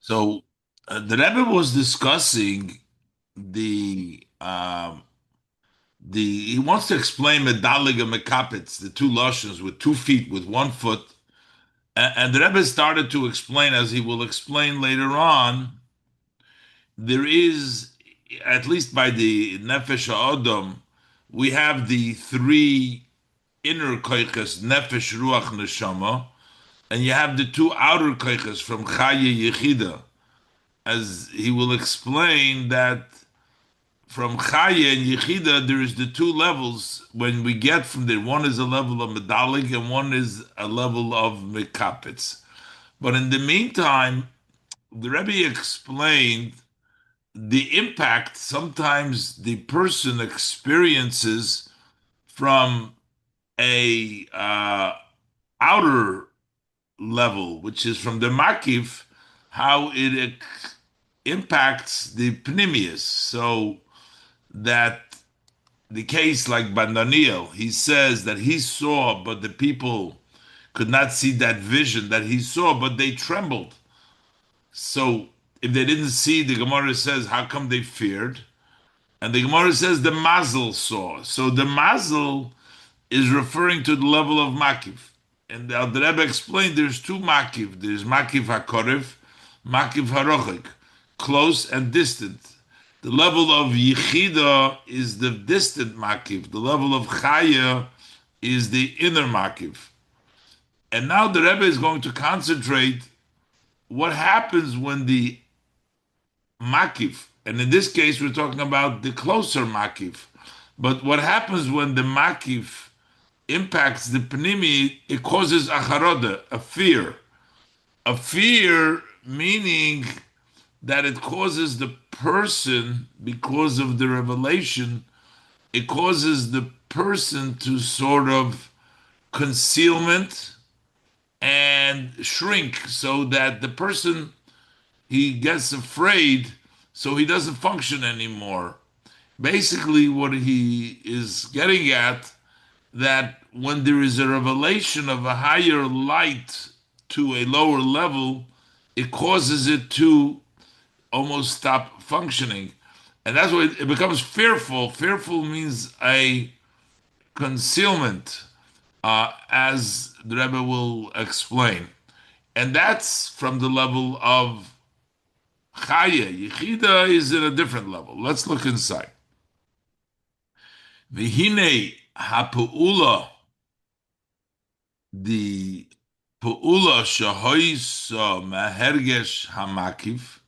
So the Rebbe was discussing the he wants to explain Medalig and Mekapitz, the two lashons with 2 feet, with 1 foot, and the Rebbe started to explain, as he will explain later on. There is, at least by the Nefesh Ha'odom, we have the three inner koiches, Nefesh, Ruach, Neshama, and you have the two outer koiches from Chaya Yechida, as he will explain that from Chaya and Yechida, there is the two levels when we get from there. One is a level of Medalig and one is a level of Mekapitz. But in the meantime, the Rebbe explained the impact sometimes the person experiences from a outer level, which is from the Makif, how it impacts the Pnimius. So that the case like Bandaniel, he says that he saw, but the people could not see that vision that he saw, but they trembled. So if they didn't see, the Gemara says, how come they feared? And the Gemara says the Mazel saw. So the Mazel is referring to the level of Makif. And the Rebbe explained there's two Makif. There's Makif HaKorev, Makif HaRochik, close and distant. The level of Yechida is the distant Makif. The level of Chaya is the inner Makif. And now the Rebbe is going to concentrate what happens when the Makif, and in this case we're talking about the closer Makif, but what happens when the Makif impacts the Pnimi, it causes acharoda, a fear. A fear meaning that it causes the person, because of the revelation, it causes the person to sort of concealment and shrink, so that the person, he gets afraid, so he doesn't function anymore. Basically, what he is getting at, that when there is a revelation of a higher light to a lower level, it causes it to almost stop functioning. And that's why it becomes fearful. Fearful means a concealment, as the Rebbe will explain. And that's from the level of Chaya. Yechida is at a different level. Let's look inside. Vihine hapu'ula, the pu'ula shahoisa mahergesh hamakif,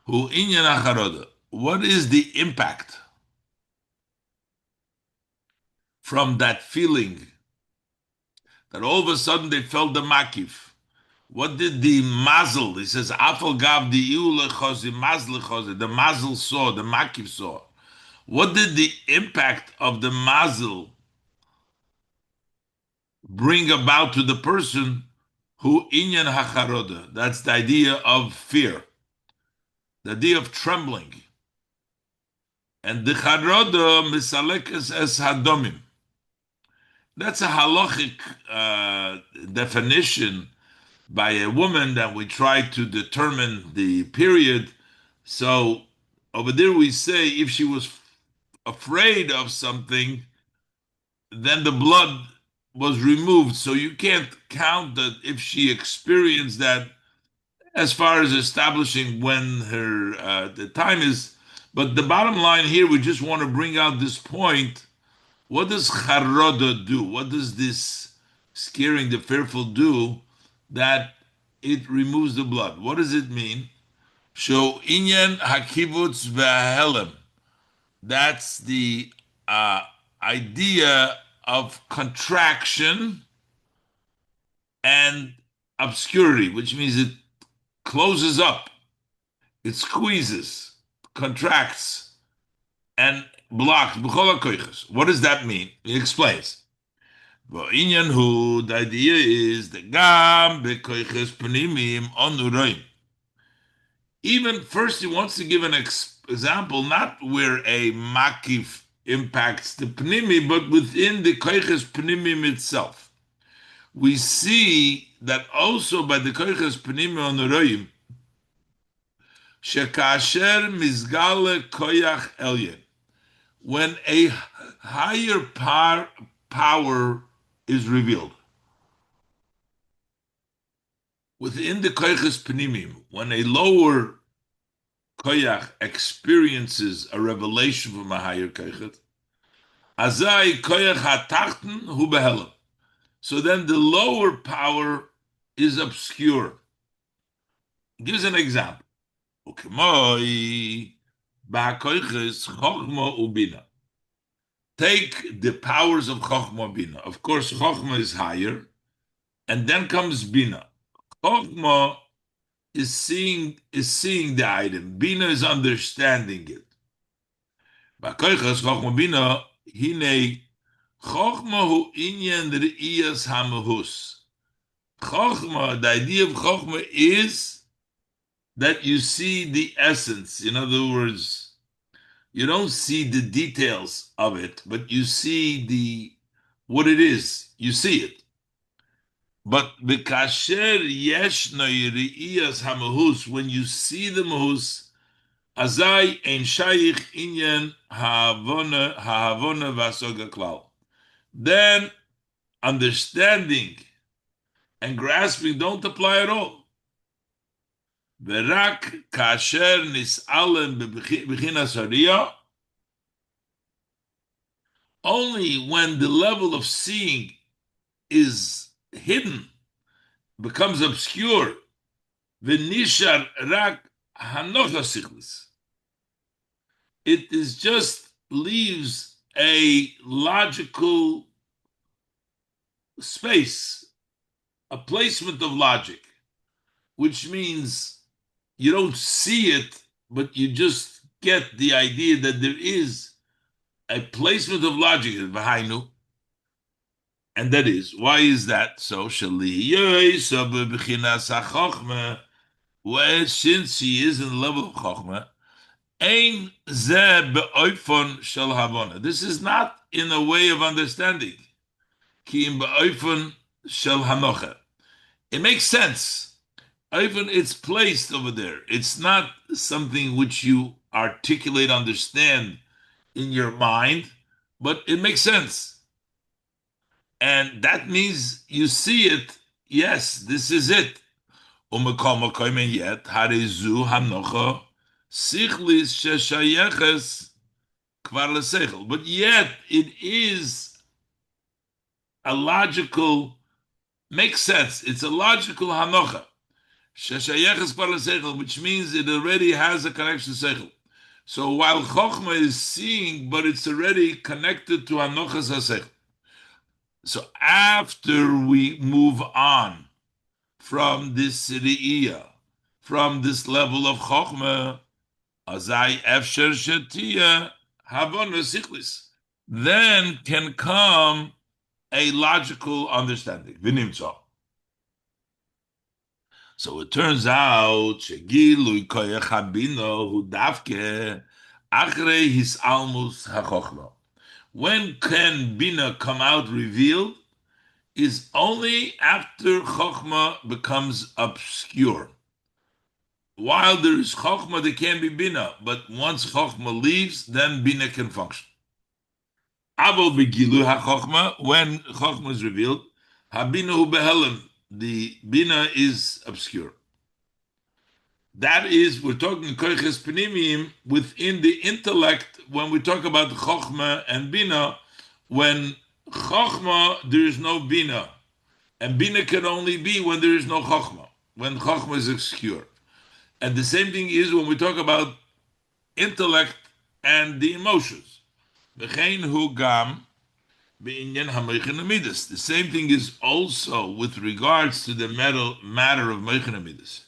hu inyan acharoda. What is the impact from that feeling that all of a sudden they felt the makif? What did the mazel? He says, "Afal gav the iulechosi mazlechosi." The mazel saw, the makif saw. What did the impact of the mazel bring about to the person who inyan hacharoda? That's the idea of fear, the idea of trembling, and the charoda misalekes es hadomim. That's a halachic definition by a woman that we try to determine the period. So over there we say if she was afraid of something, then the blood was removed. So you can't count that if she experienced that as far as establishing when her the time is. But the bottom line here, we just want to bring out this point. What does charoda do? What does this scaring the fearful do? That it removes the blood. What does it mean? So inyan hakibutz v'ahelem. That's the idea of contraction and obscurity, which means it closes up, it squeezes, contracts, and blocks. What does that mean? He explains. The idea is that gam bekoiches panimim onuroim. Even first, he wants to give an example, not where a makif impacts the pnimi, but within the koiches pnimim itself. We see that also by the koiches pnimim onuroim, Shekasher mizgale koyach elyon. When a higher power is revealed within the koyches panimim, when a lower koyach experiences a revelation from a higher koyach, azai koyach hatachten hu behelam. So then the lower power is obscure. Gives an example. Ukemoi ba'koyches chokhma ubina. Take the powers of chokhma bina. Of course, chokhma is higher, and then comes bina. Chokhma is seeing the item. Bina is understanding it. Ba'koyches chokhma bina hine chokhma hu inyan re'iyas hamahus. Chokhmah, the idea of Chokhmah is that you see the essence. In other words, you don't see the details of it, but you see what it is. You see it. But b'kasher yesh re'iyas hamahus, when you see the mahus, azai ein shayich inyan ha'havona v'asoga klal. Then understanding and grasping don't apply at all. Verak kasher nis'alem b'chinas hariyah. Only when the level of seeing is hidden, becomes obscure, v'nishar rak hanocha sichlis. It is just leaves a logical space, a placement of logic, which means you don't see it, but you just get the idea that there is a placement of logic in Vahainu. And that is, why is that? So, well, since he is in the level of Chokhmah, ein ze be'oifon shel havona. This is not in a way of understanding. Ki im be'oifon shel hanocha. It makes sense. Even it's placed over there. It's not something which you articulate, understand in your mind, but it makes sense. And that means you see it. Yes, this is it. Yet, harizu hanocha sichlis sheshayeches kvar lesechel. But yet, it is a logical, makes sense. It's a logical hanocha. Which means it already has a connection to Seichel. So while Chokhmah is seeing, but it's already connected to Hanochas HaSeichel. So after we move on from this Re'iyah, from this level of Chokhmah, Azai Efsher Shetiyah Havon Sichlis, then can come a logical understanding. V'nimtzah. So it turns out, Shegilui Koyach Habino Hu Davke Achrei His Almus HaChochma. When can Bina come out revealed? Is only after Chochma becomes obscure. While there is Chochma, there can be Bina, but once Chochma leaves, then Bina can function. Avo Begilu HaChochma, when Chochma is revealed, Habina Hu Behelim, the Bina is obscure. That is, we're talking koyches panimim within the intellect. When we talk about chokhmah and bina, when chokhmah there is no bina, and bina can only be when there is no chokhmah, when chokhmah is obscure. And the same thing is when we talk about intellect and the emotions. V'chein hu gam b'inyan hamoichin amidus. The same thing is also with regards to the matter of moichin amidus.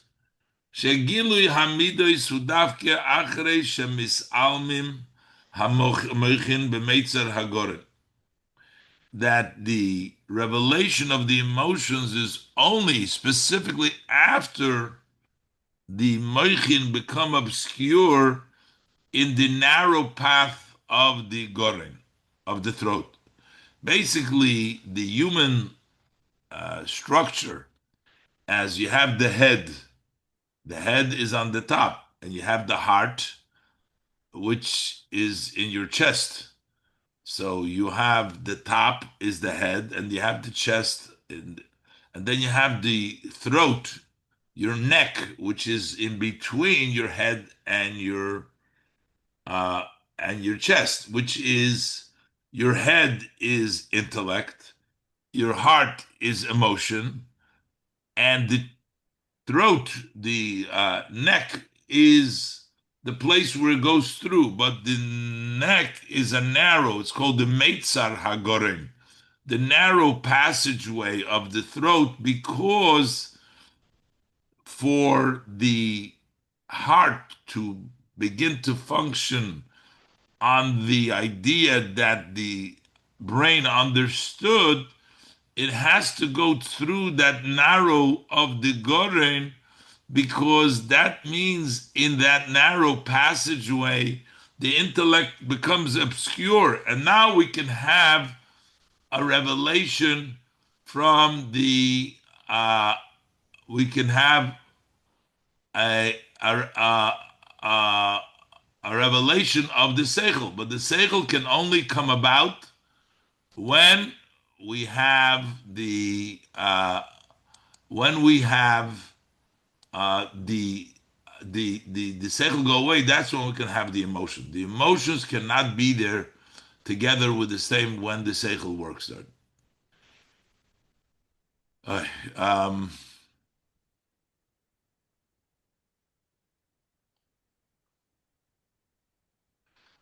Shegilui hamidois hu davke achrei shemis'almim hamoichin b'meitzer hagoren. That the revelation of the emotions is only specifically after the moichin become obscure in the narrow path of the goren, of the throat. Basically, the human structure, as you have the head is on the top, and you have the heart, which is in your chest. So you have the top is the head, and you have the chest, and then you have the throat, your neck, which is in between your head uh, and your chest, which is your head is intellect, your heart is emotion, and the throat, the neck is the place where it goes through, but the neck is a narrow. It's called the Meitzar Hagorim, the narrow passageway of the throat, because for the heart to begin to function on the idea that the brain understood, it has to go through that narrow of the Goren, because that means in that narrow passageway, the intellect becomes obscure. And now we can have a revelation from the, we can have a, a revelation of the Seichel. But the Seichel can only come about when we have when we have the seichel go away. That's when we can have the emotion. The emotions cannot be there together with the same when the seichel works there. Uh, um,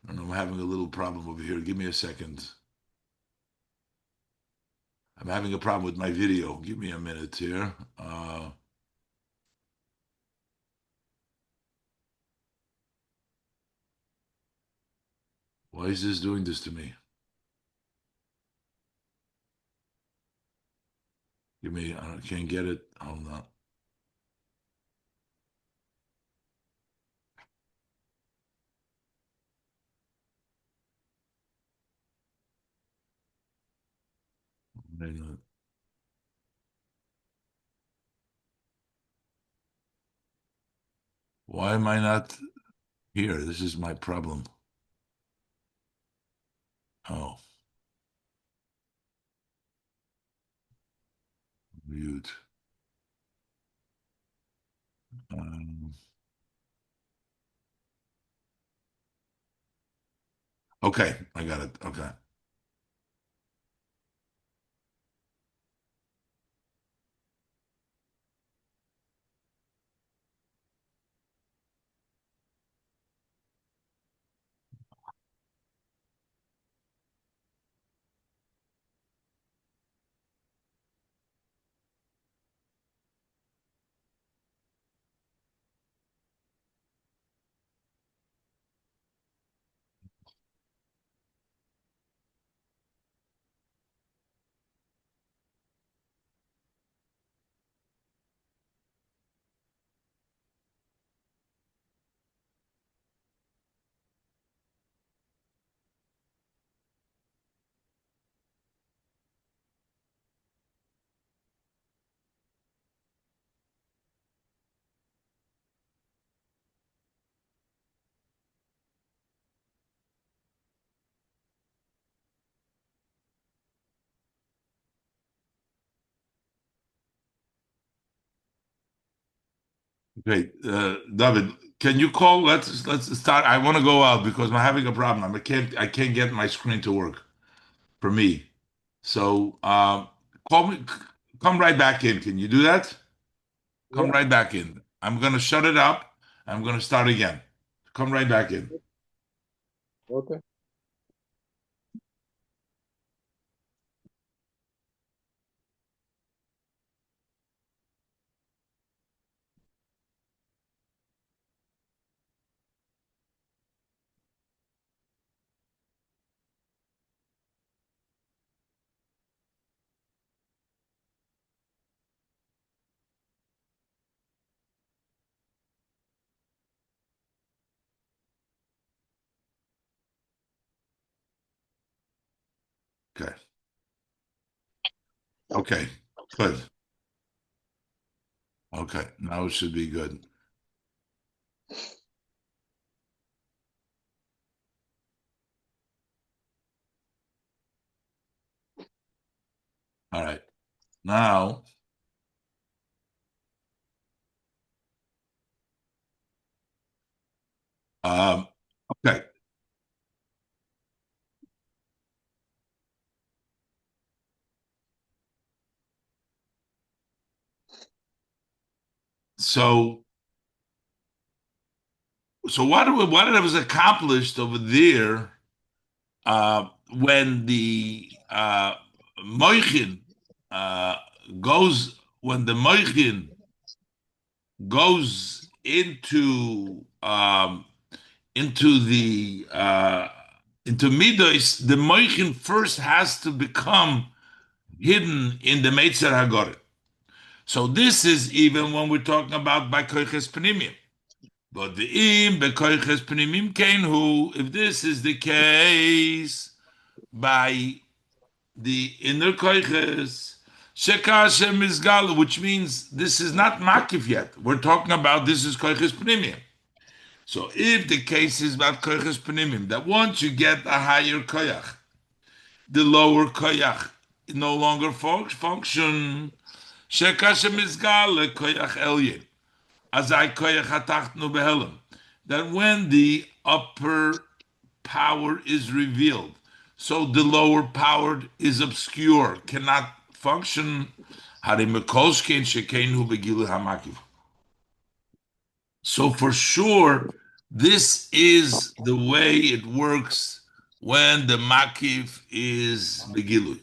I don't know, I'm having a little problem over here. Give me a second. I'm having a problem with my video. Give me a minute here. Why is this doing this to me? Give me, I can't get it. Hold on. Why am I not here? This is my problem. Oh, mute. Um, okay, I got it. Okay. Okay, David, can you call? Let's start. I want to go out because I'm having a problem. I can't get my screen to work for me. So call me. Come right back in. Can you do that? Come Yeah. right back in. I'm gonna shut it up. I'm gonna start again. Come right back in. Okay. Okay. Okay. Good. Okay. Now it should be good. All right. Now, um, okay. So, so what was accomplished over there when the moichin uh, when the moichin goes into the into midos, the moichin first has to become hidden in the Meitzer Hagorim. So this is even when we're talking about by koiches panimim. But the im bekoiches panimim kain who, if this is the case by the inner koiches, shekashem izgal, which means this is not makif yet. We're talking about this is koiches panimim. So if the case is about koiches panimim, that once you get a higher koyach, the lower koyach no longer function. Shekashem izgal koyach elyin. Azai koyach hatachtnu behelim. That when the upper power is revealed, so the lower power is obscure, cannot function. So for sure, this is the way it works when the makif is begilui.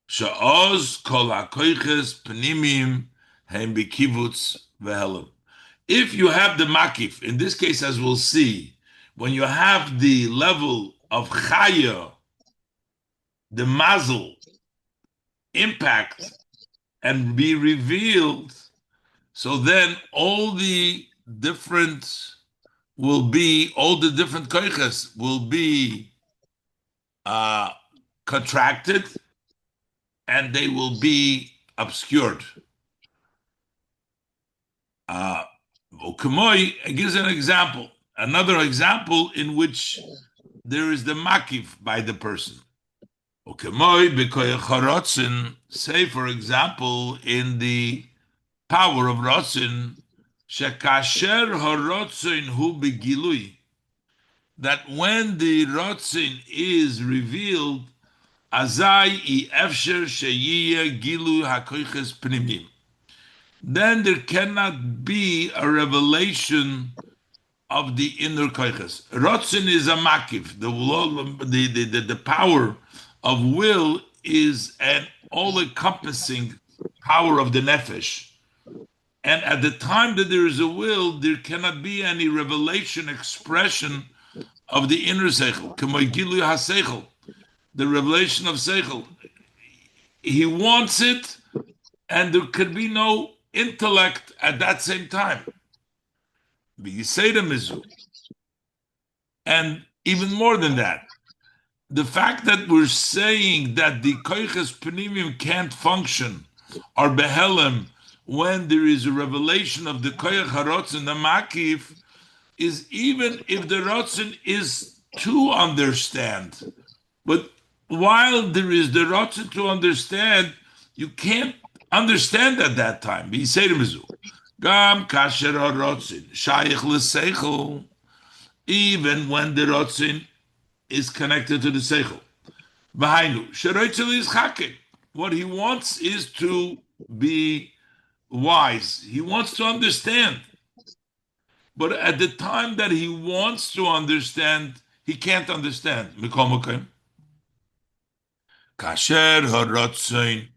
Sha'oz kol hakoiches panimim hem bekivutz vehelim. If you have the makif, in this case, as we'll see, when you have the level of chaya, the mazel, impact, and be revealed, so then all the different all the different koiches will be uh, contracted and they will be obscured. Ukemoi gives an example, another example in which there is the makif by the person. Ukemoi b'koyach harotzin, say for example, in the power of rotzin, shekasher harotzin hu begilui, that when the rotzin is revealed, azai I efsher sheyiyeh gilu hakoiches pnimim, then there cannot be a revelation of the inner koiches. Rotzin is a makif. The power of will is an all-encompassing power of the nefesh. And at the time that there is a will, there cannot be any revelation, expression of the inner seichel. K'moigilu ha-seichel, the revelation of seichel. He wants it, and there could be no intellect at that same time. And even more than that, the fact that we're saying that the koiches panimim can't function or behelim when there is a revelation of the koyach harotzin, the makif, is even if the rotzin is to understand. But while there is the rotzin to understand, you can't understand at that time. Gam kasher harotzin shayich l'seichel, even when the rotzin is connected to the seichel. V'hainu sheroitzel is chakim. What he wants is to be wise. He wants to understand. But at the time that he wants to understand, he can't understand. Kasher harotzin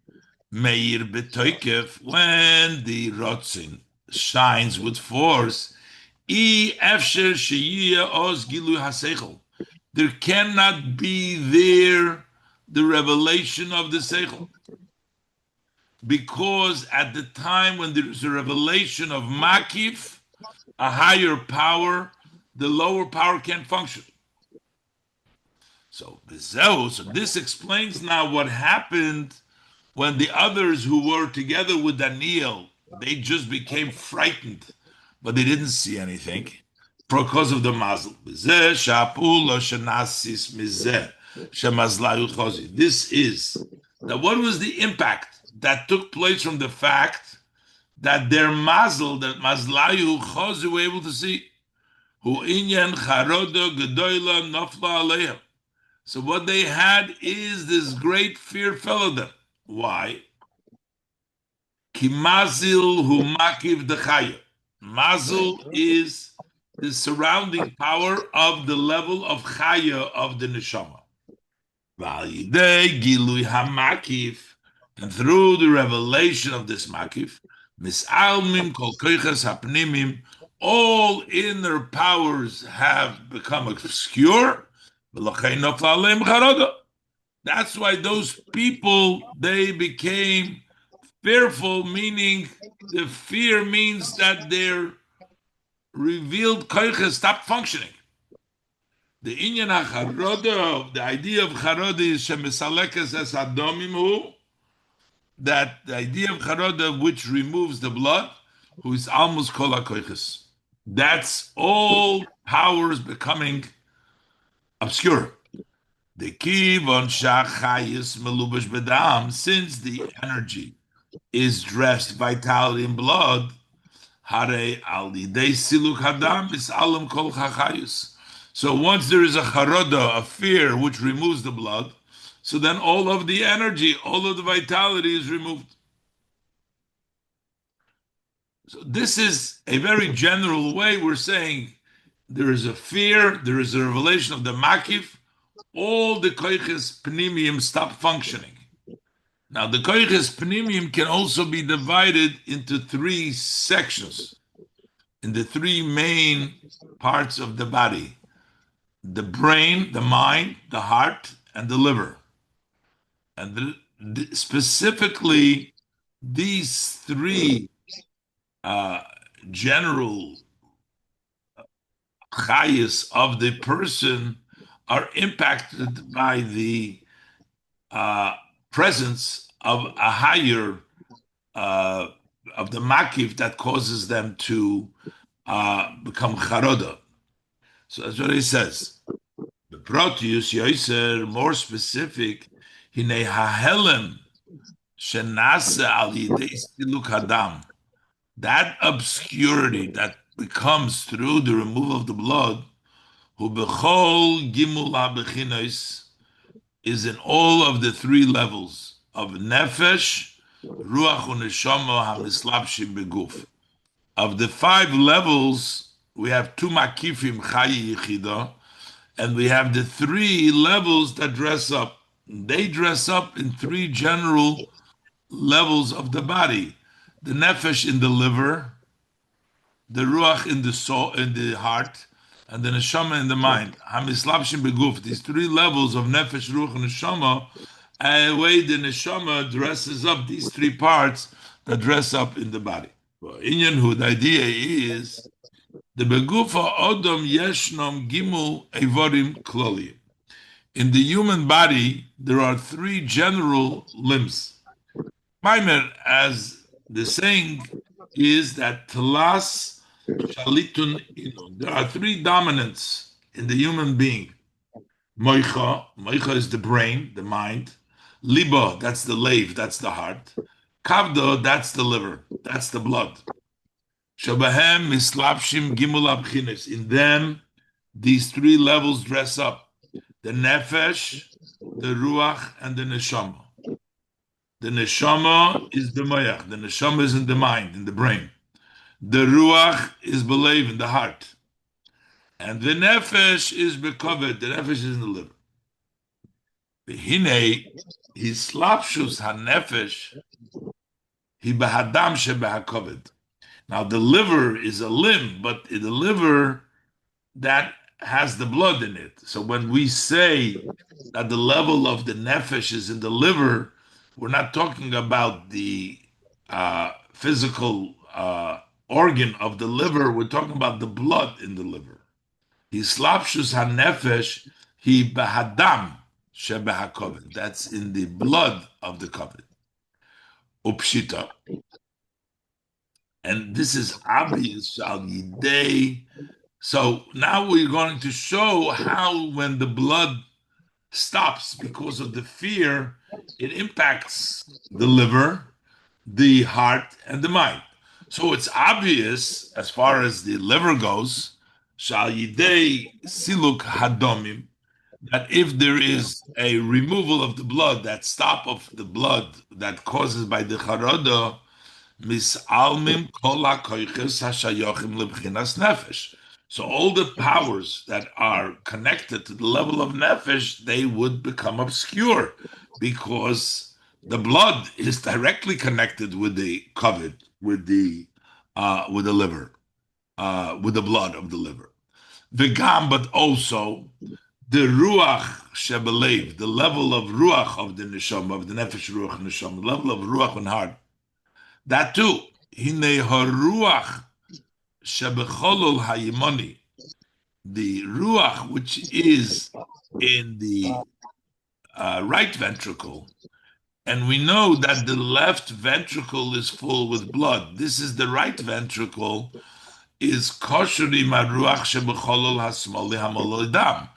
meir betoikef, when the rotzin shines with force, I efsher sheyiyeh oz gilu haseichel, there cannot be there the revelation of the seichel, because at the time when there is a revelation of makif, a higher power, the lower power can't function. So this explains now what happened when the others who were together with Daniel, they just became frightened, but they didn't see anything because of the mazel. shemazlayu chozi. This is that what was the impact that took place from the fact that their mazel, that mazlayu chozi were able to see, hu inyan charoda gedoyla nafla aleim. So what they had is this great fear fell on them. Why? Ki mazil hu makiv dechaya. Mazel is the surrounding power of the level of chaya of the neshama. V'alidei gilui hamakif, and through the revelation of this makif, misalmim kol koiches hapnimim, all inner powers have become obscure. V'lochein nofla aleim charoda. That's why those people, they became fearful, meaning the fear means that their revealed koiches stopped functioning. The inyan hacharoda, the idea of charoda is shemesalekes es adomim hu, that the idea of charoda which removes the blood, who is almost kol hakoiches. That's all powers becoming obscure. The kivon shachayis melubash bedam, since the energy is dressed vitality in blood, hare al yidei siluk hadam is alam kol chachayus. So once there is a charoda, a fear which removes the blood, so then all of the energy, all of the vitality is removed. So this is a very general way we're saying there is a fear, there is a revelation of the makif, all the koiches pnimium stop functioning. Now, the koiches pnimium can also be divided into three sections, in the three main parts of the body: the brain, the mind, the heart, and the liver. And specifically, these three general chayas of the person are impacted by the presence of a higher of the makif that causes them to become charoda. So that's what he says. The proteus yoiser, more specific, hine hahelem shenase al yidei siluk hadam. That obscurity that becomes through the removal of the blood, who bechol gimul habechinos, is in all of the three levels of nefesh, ruach uneshama hamislapshim beguf. Of the five levels, we have two makifim chayi yichida, and we have the three levels that dress up. They dress up in three general levels of the body: the nefesh in the liver, the ruach in the soul, in the heart, and the neshama in the mind. Hamislapshim beguf. These three levels of nefesh, ruach, and neshama, and the way the neshama dresses up these three parts that dress up in the body. Well, Inyan, the idea is the begufa odom yeshnom gimul evorim kloli. In the human body, there are three general limbs. Maimer, as the saying is that telas shalitun inun. There are three dominants in the human being. Moicha is the brain, the mind. Libo, that's the lave, that's the heart. Kavdo, that's the liver, that's the blood. Shabahem mislapshim gimul abchines. In them, these three levels dress up: the nefesh, the ruach, and the neshama. The neshama is the moyach. The neshama is in the mind, in the brain. The ruach is believed in the heart, and the nefesh is bekovet. The nefesh is in the liver. Hine his slapshus hanefesh he behadam shebehakovet. Now the liver is a limb, but the liver that has the blood in it. So when we say that the level of the nefesh is in the liver, we're not talking about the physical organ of the liver. We're talking about the blood in the liver. He slapshus hanefesh he behadam shebehakovet. That's in the blood of the covet. Upshita. And this is obvious al yidei. So now we're going to show how when the blood stops because of the fear. It impacts the liver, the heart, and the mind. So it's obvious as far as the liver goes, shal yidei siluk hadomim, that if there is a removal of the blood, that stop of the blood that causes by the charoda, misalmim kol hakoyches hashayochim lebchinas nefesh. So all the powers that are connected to the level of nefesh, they would become obscure because the blood is directly connected with the covet, with the liver, with the blood of the liver. V'gam, but also the ruach shebelev, the level of ruach of the neshama, of the nefesh ruach neshama, the level of ruach and heart. That too, hine haruach shebecholol hayimoni, the ruach which is in the right ventricle, and we know that the left ventricle is full with blood. This is the right ventricle is kosheri maruach shebecholol hasmoli hamolol dam.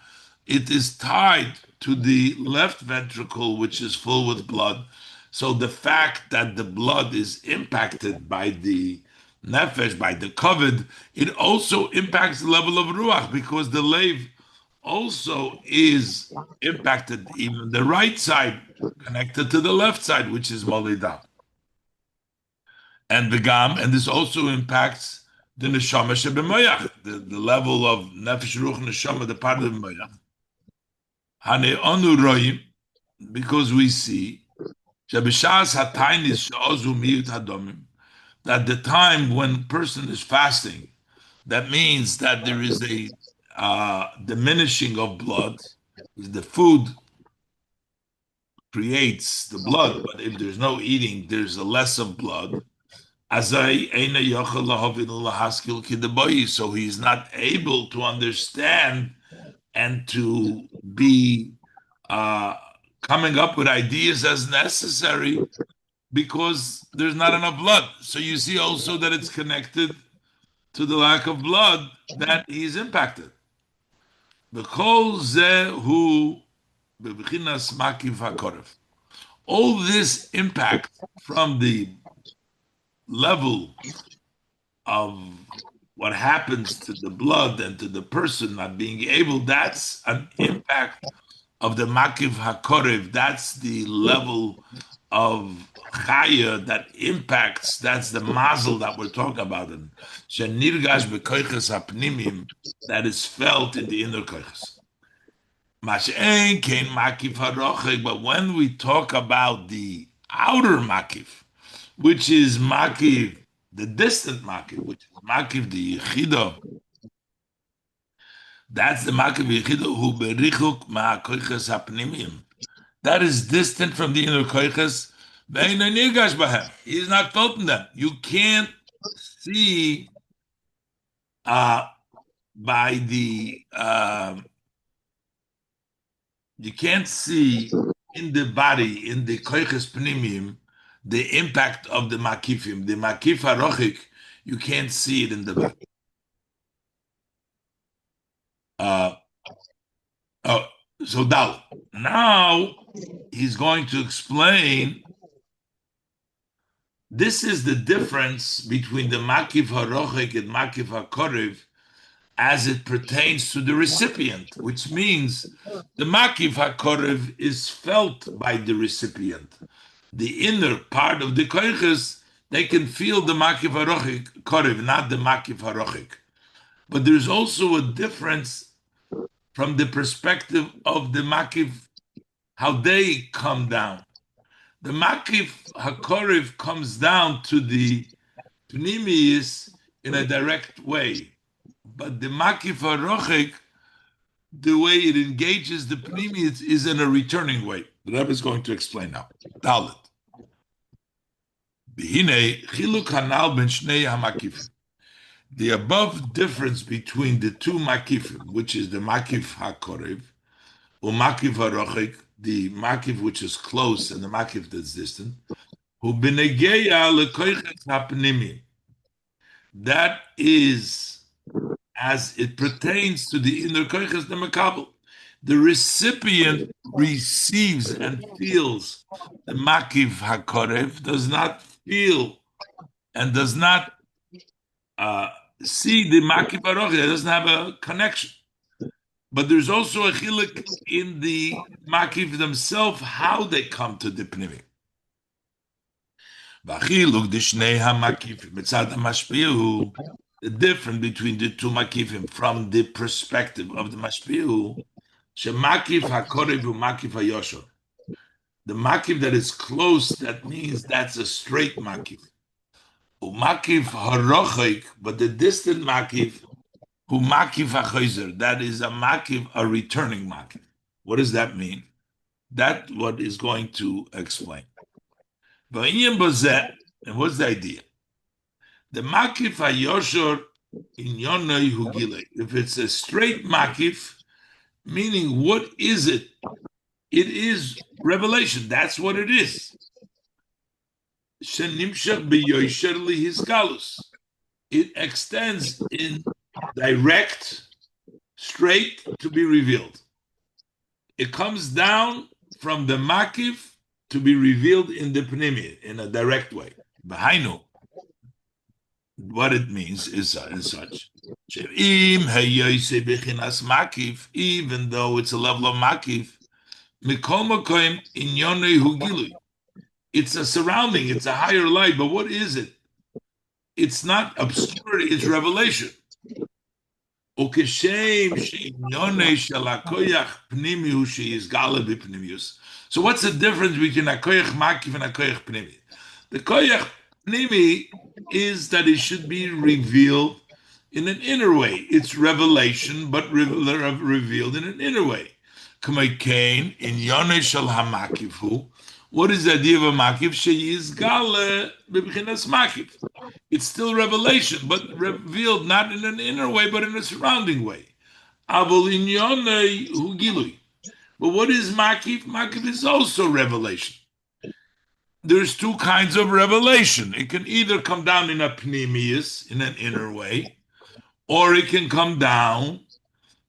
It is tied to the left ventricle, which is full with blood. So the fact that the blood is impacted by the nefesh, by the kovid, it also impacts the level of ruach because the lave also is impacted, even the right side connected to the left side, which is molidam. And the gam, and this also impacts the neshama shebemoyach, the level of nefesh ruach neshama, the part of moyach. Hane onu roim, because we see shebishas hatainis she'ozu miyut hadomim, that the time when person is fasting, that means that there is a diminishing of blood. The food creates the blood, but if there's no eating, there's a less of blood. Azai eina yochel lahavin lahaskil kidaboyi, so he's not able to understand and to be coming up with ideas as necessary because there's not enough blood. So you see also that it's connected to the lack of blood that he's impacted. All this impact from the level of what happens to the blood and to the person not being able, that's an impact of the makiv hakorev. That's the level of chaya that impacts, that's the mazel that we're talking about. And shenirgash bekoiches hapnimim, that is felt in the inner koiches. Mashen kain makiv harochek, but when we talk about the outer makiv, which is makiv, the distant makiv, which is makiv the yichida, that's the makiv yichida who berichuk ma'akoiches hapnimim. That is distant from the inner koiches. He is not felt in them. You can't see by the you can't see in the body, in the koiches pnimim, the impact of the makifim. The makif harochik, you can't see it in the body. So now he's going to explain. This is the difference between the makif harochik and makif hakorev as it pertains to the recipient, which means the makif hakorev is felt by the recipient. The inner part of the koiches, they can feel the makif harochik korev, not the makif harochik. But there's also a difference from the perspective of the makif, how they come down. The makif hakorev comes down to the pnimius in a direct way. But the makif harochik, the way it engages the pnimius is in a returning way. The Rebbe is going to explain now. Dalet. B'hinei chiluk hanal ben shnei hamakifim. The above difference between the two makifim, which is the makif hakorev, or makif harochik, the makif which is close and the makif that's distant, who benegeya lekoiches hapnimim. That is as it pertains to the inner koiches, the makabel. The recipient receives and feels the makiv hakorev, does not feel and does not see the makiv harochi. It doesn't have a connection. But there's also a chilik in the makiv themselves, how they come to the pnimi. The difference between the two makifim from the perspective of the mashpiu, shemakif hakorev umakif hayosher. The makif that is close, that means that's a straight makif. Umakif harochik, but the distant makif, umakif hachoizer, that is a makif, a returning makif. What does that mean? That's what is going to explain. And what's the idea? The makif hayosher in yonai hugile. If it's a straight makif, meaning what is it? It is revelation. That's what it is. It extends in direct, straight to be revealed. It comes down from the makif to be revealed in the pnimi in a direct way. Behainu. What it means is such. Even though it's a level of makif, it's a surrounding, it's a higher light, but what is it? It's not obscurity, it's revelation. So what's the difference between a koyach makif and a koyach pnimi? The koyach pnimi is that it should be revealed in an inner way. It's revelation, but revealed in an inner way. What is the idea of a makif? It's still revelation, but revealed not in an inner way, but in a surrounding way. But what is makif? Makif is also revelation. There's two kinds of revelation. It can either come down in a pnimius, in an inner way, or it can come down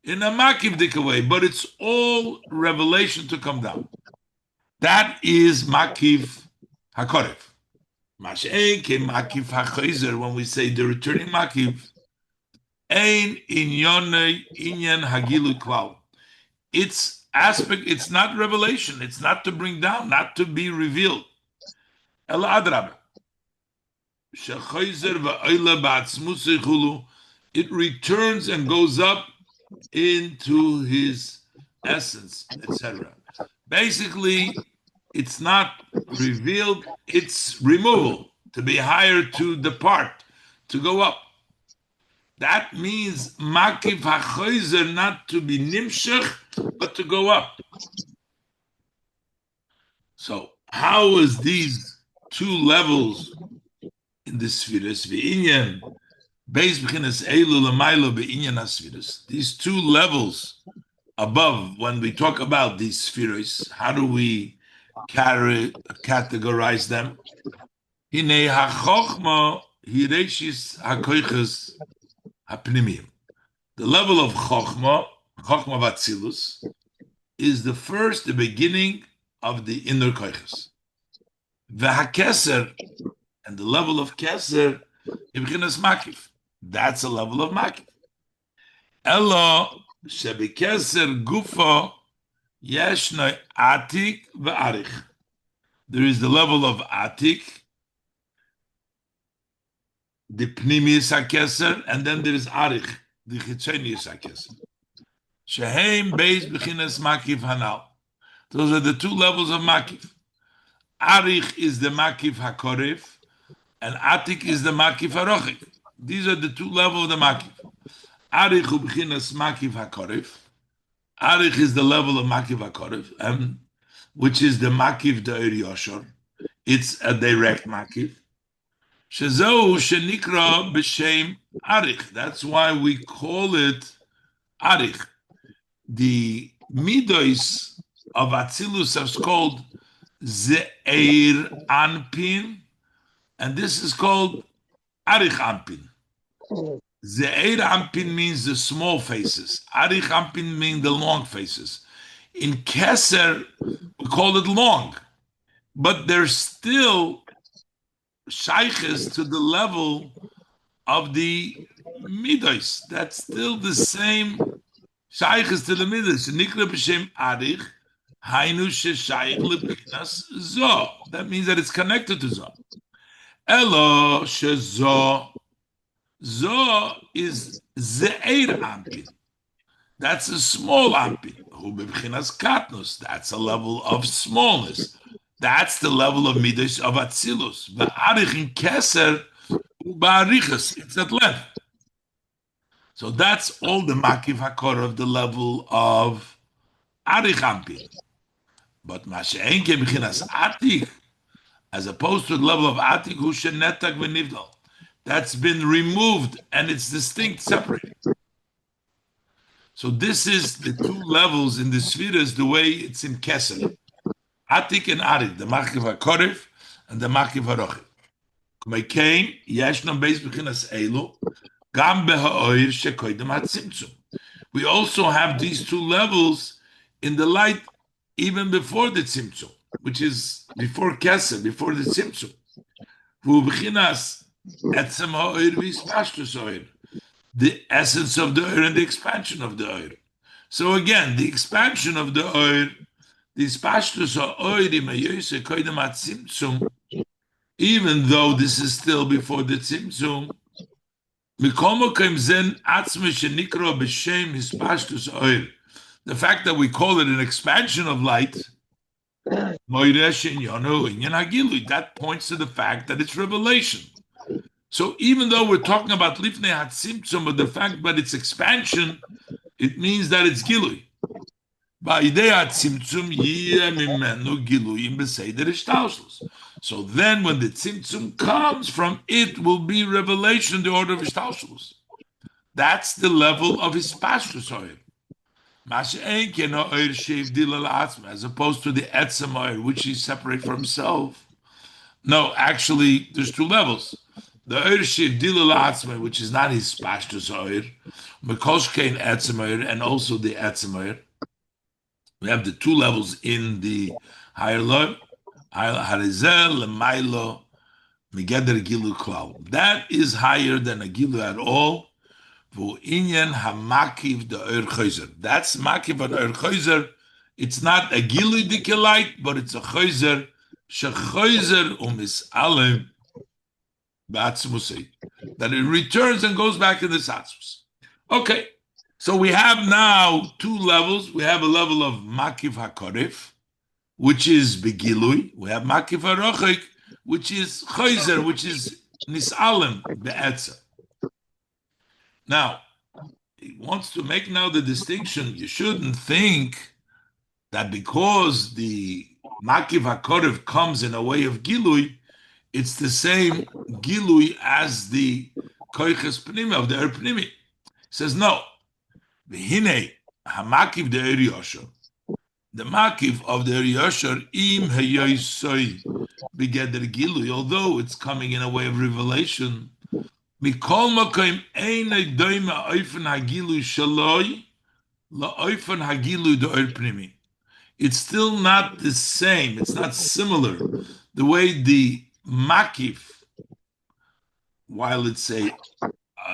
in a makivdik way, but it's all revelation to come down. That is makiv hakorev. Mash'enke makiv hachoizer, when we say the returning makiv, ein inyan hagilu klal. Its aspect, it's not revelation, it's not to bring down, not to be revealed. Ela adrab. Shechoizer va'oila ba'atzmusei chulu. It returns and goes up into his essence, etc. Basically, it's not revealed, it's removal, to be higher, to depart, to go up. That means makiv hachoizer, not to be nimshach, but to go up. So, how is these two levels in the spheres, v'inyan, these two levels above, when we talk about these spheres, how do we categorize them? The level of Chochma Vatzilus, is the beginning of the inner koiches. V'hakeser, and the level of keser, ibchinas makif. That's a level of makif. Elo shebikeser gufa yeshna atik ve'arich. There is the level of atik, the pnimius hakeser, and then there is arich, the chitzonius hakeser. Sheheim beis b'chinas makif hanal. Those are the two levels of makif. Arich is the makif hakorev, and atik is the makif harochik. These are the two levels of the makif. Arich ubchinas makif hakorev. Arich is the level of makif hakorev, which is the makif da'ir yoshor. It's a direct makif. Shezohu shenikra b'shem arich. That's why we call it arich. The midos of Atzilus are called Ze'er Anpin, and this is called Arich Anpin. Ze'er Anpin means the small faces. Arich Anpin means the long faces. In Keser, we call it long, but there's still shaykhs to the level of the midos. That's still the same shaykhs to the midos. Nikra b'shem arich, hainu sheshayich lebchinas zo. That means that it's connected to zo. Elo shezo. Zo is ze'er ampin. That's a small ampin. Hu b'chinas katnus. That's a level of smallness. That's the level of midos of atzilus. Ba'arich in keser u'ba'arichas. It's at length. So that's all the makiv hakor of the level of arich ampin. But masha'enke b'chinas atik, as opposed to the level of atik, hu shenetak v'nivdal. That's been removed and it's distinct, separate. So this is the two levels in the spheres, the way it's in Keser. Atik and Arik, the Makiv HaKorif and the Makiv HaRochim. K'meikein, yeshnam beis b'chinas elu, gam beha'oir shekoidem hatzimtzum. We also have these two levels in the light even before the tzimtzum, which is before Keser, before the tzimtzum. V'hu b'chinas etzem ha'oir v'yispashtus ha'oir. The essence of the oir and the expansion of the oir. So again, the expansion of the oir, the spashtus ha'oirim ha'yoseh koidem hatzimtzum, even though this is still before the tzimtzum, mikol mokem zen atzme shenikro b'shem hispashtus oir. The fact that we call it an expansion of light, that points to the fact that it's revelation. So even though we're talking about lifnei hatzimtzum, but the fact that it's expansion, it means that it's gilui. So then when the tzimtzum comes, from it will be revelation, the order of ishtalshlus. That's the level of his pashtus oil. As opposed to the etzem oil, which he separates from himself. No, actually, there's two levels. The oir shevdila la'atzmai, which is not his pashtus oir, mekoshkein etzem oir, and also the etzem oir. We have the two levels in the higher law. Harizel lemailo migeder gilu klal. That is higher than a gilu at all. V'inyan hamakiv the oir chayzer. That's makiv an oir chayzer. It's not a gilu dikelite, but it's a chayzer. Shechayzer umis'alem b'atzmusei. That it returns and goes back in the satzmus. Okay, so we have now two levels. We have a level of makiv hakorif, which is begilui. We have makiv harochik, which is chayzer, which is nis'alem be'etza. Now, he wants to make now the distinction. You shouldn't think that because the makiv hakorif comes in a way of gilui, it's the same gilui as the koiches pnimi of the er pnimi. He says no. V'hinei hamakiv the er yosher. The makiv of the er yosher im heyoisoi begeder gilui, although it's coming in a way of revelation. Mikol makom einay doima oifen hagilui shaloi la oifen hagilui the er pnimi. It's still not the same. It's not similar. The way the makif, while it's a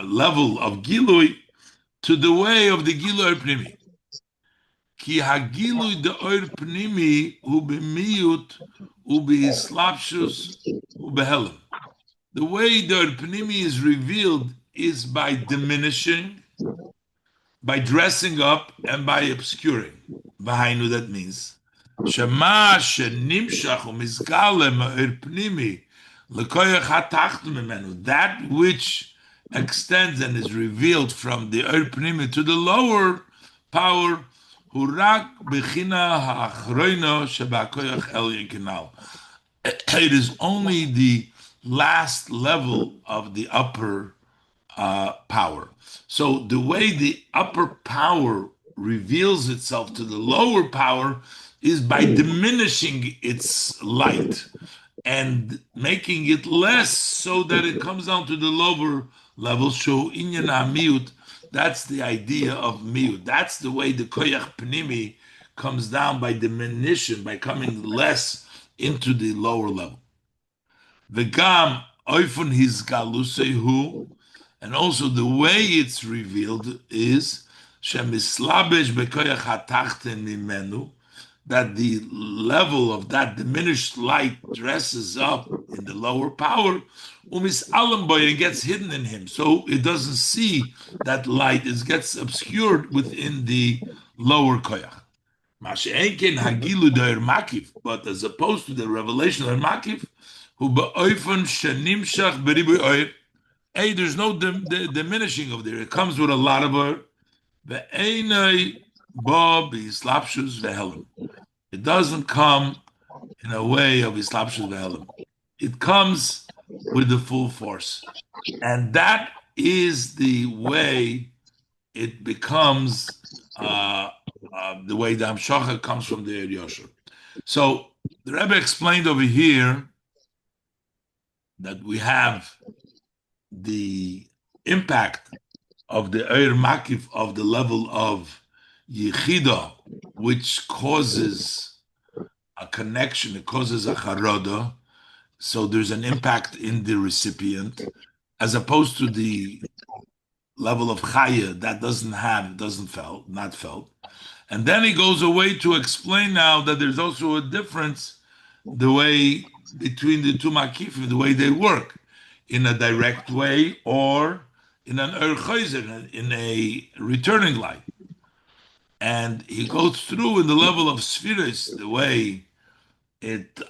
level of gilui, to the way of the gilui pnimi. Ki hagilui the oir pnimi hu b'miyut hu b'islapshus hu b'helem. The way the oir pnimi is revealed is by diminishing, by dressing up, and by obscuring. V'hainu, that means Shema shenimshach u'mizgale ma'ir pnimi l'koyach hatachton mimenu. That which extends and is revealed from the er pnimi to the lower power, hurak bechina ha'achroino shebakoyach elyon kanal. It is only the last level of the upper power. So the way the upper power reveals itself to the lower power is by diminishing its light and making it less so that it comes down to the lower level. So inyan ha'miut, that's the idea of miut. That's the way the koyach pnimi comes down by diminution, by coming less into the lower level. V'gam oifun his galusehu, and also the way it's revealed is shemislabesh bekoyach hatachten mimenu, that the level of that diminished light dresses up in the lower power, umis alamboy, and gets hidden in him, so it doesn't see that light. It gets obscured within the lower koyach. Masha'enken hagilu der makif, but as opposed to the revelation of makif, who be'oifon shenimshach beribu oir. Hey, there's no diminishing of there. It comes with a lot of oil. Ve'enei bo b'islapshus ve'helim. It doesn't come in a way of islapshus ve'helim. It comes with the full force, and that is the way it becomes. The way the Hamshacha comes from the Yosher. So the Rebbe explained over here that we have the impact of the Eir Makif of the level of Yechida, which causes a connection, it causes a charoda. So there's an impact in the recipient, as opposed to the level of Chaya that not felt. And then he goes away to explain now that there's also a difference the way between the two makifim, the way they work, in a direct way or in an erchayzer, in a returning light. And he goes through in the level of spheres, the way it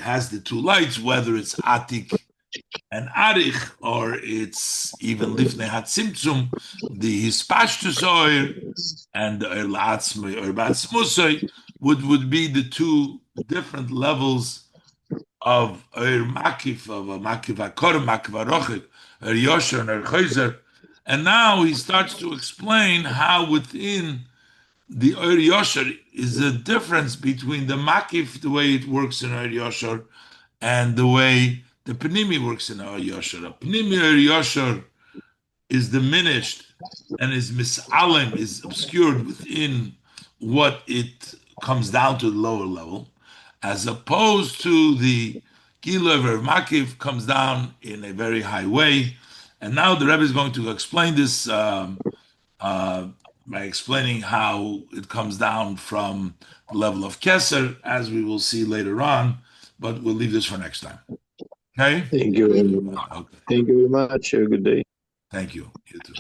has the two lights, whether it's atik and arich, or it's even lifnei hatzimtzum, the hispashtus oir, and the oir la'atzmai or ba'atzmusai would be the two different levels of oir makif, of a makif hakor, makif harochik, oir yosher and oir chayzer. And now he starts to explain how within the oir yosher is a difference between the makif, the way it works in oir yosher, and the way the Pnimi works in our Yosher. A Pnimi or Yosher is diminished and is misalim, is obscured within what it comes down to the lower level, as opposed to the Gilev or Makiv comes down in a very high way. And now the Rebbe is going to explain this by explaining how it comes down from the level of Keser, as we will see later on, but we'll leave this for next time. Okay? Thank you very much. Okay. Thank you very much. Have a good day. Thank you. You too.